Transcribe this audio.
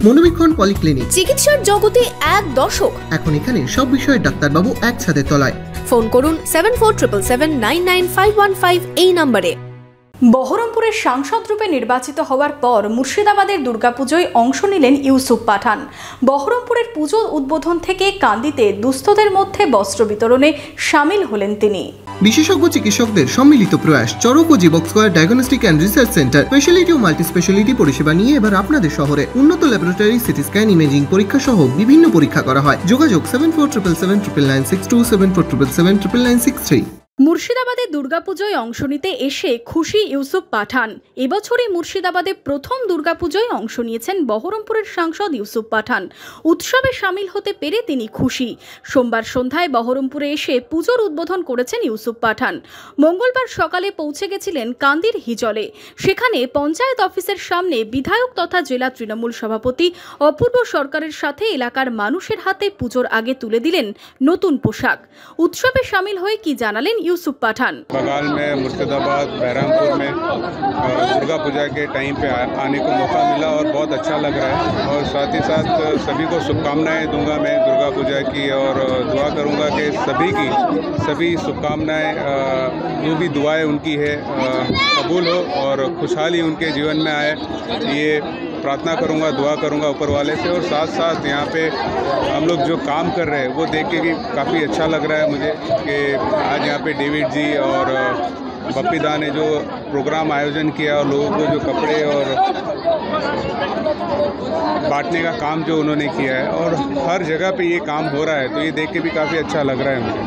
মনোবীক্ষণ polyclinic, চিকিৎসার জগতে এক দশক। এখন এখানে সব বিষয়ে ডাক্তারবাবু এক ছাদের তলায়। ফোন করুন 7477799515 এই নম্বরে। বহরমপুরের সাংসদ রূপে নির্বাচিত হওয়ার পর মুর্শিদাবাদের দুর্গাপুজোয় অংশ নিলেন ইউসুফ পাঠান। বহরমপুরের পুজো উদ্বোধন থেকে কান্দিতে দুস্থদের মধ্যে বস্ত্র বিতরণে সামিল হলেন তিনি। বিশেষজ্ঞ চিকিৎসকদের সম্মিলিত প্রয়াস, চরক ও Jivak square diagnostic and research centre speciality ও মাল্টি স্পেশালিটি পরিষেবা নিয়ে এবার আপনাদের শহরে উন্নত ল্যাবরেটরি, সিটি স্ক্যান, ইমেজিং পরীক্ষা সহ বিভিন্ন পরীক্ষা করা হয়। যোগাযোগ 7477799627 7477799663। মুর্শিদাবাদে দুর্গাপুজোয় অংশ নিতে এসে খুশি ইউসুফ পাঠান। এবছরই মুর্শিদাবাদে প্রথম দুর্গাপুজোয় অংশ নিয়েছেন বহরমপুরের সাংসদ ইউসুফ পাঠান। উৎসবে সামিল হতে পেরে তিনি খুশি। সোমবার সন্ধ্যায় বহরমপুরে এসে পুজোর উদ্বোধন করেছেন ইউসুফ পাঠান। মঙ্গলবার সকালে পৌঁছে গেছিলেন কান্দির হিজলে। সেখানে পঞ্চায়েত অফিসের সামনে বিধায়ক তথা জেলা তৃণমূল সভাপতি অপূর্ব সরকারের সাথে এলাকার মানুষের হাতে পুজোর আগে তুলে দিলেন নতুন পোশাক। উৎসবে সামিল হয়ে কি জানালেন यूसुफ पठान। बंगाल में मुर्शिदाबाद बहरामपुर में दुर्गा पूजा के टाइम पे आने को मौका मिला और बहुत अच्छा लग रहा है। और साथ ही साथ सभी को शुभकामनाएं दूंगा मैं दुर्गा पूजा की, और दुआ करूंगा कि सभी शुभकामनाएं जो भी दुआएं उनकी है कबूल हो और खुशहाली उनके जीवन में आए, ये प्रार्थना करूंगा, दुआ करूंगा ऊपर वाले से। और साथ साथ यहाँ पे हम लोग जो काम कर रहे हैं वो देख के भी काफ़ी अच्छा लग रहा है मुझे कि आज यहाँ पे डेविड जी और बप्पी दा ने जो प्रोग्राम आयोजन किया और लोगों को जो कपड़े और बांटने का काम जो उन्होंने किया है, और हर जगह पे ये काम हो रहा है, तो ये देख के भी काफ़ी अच्छा लग रहा है मुझे।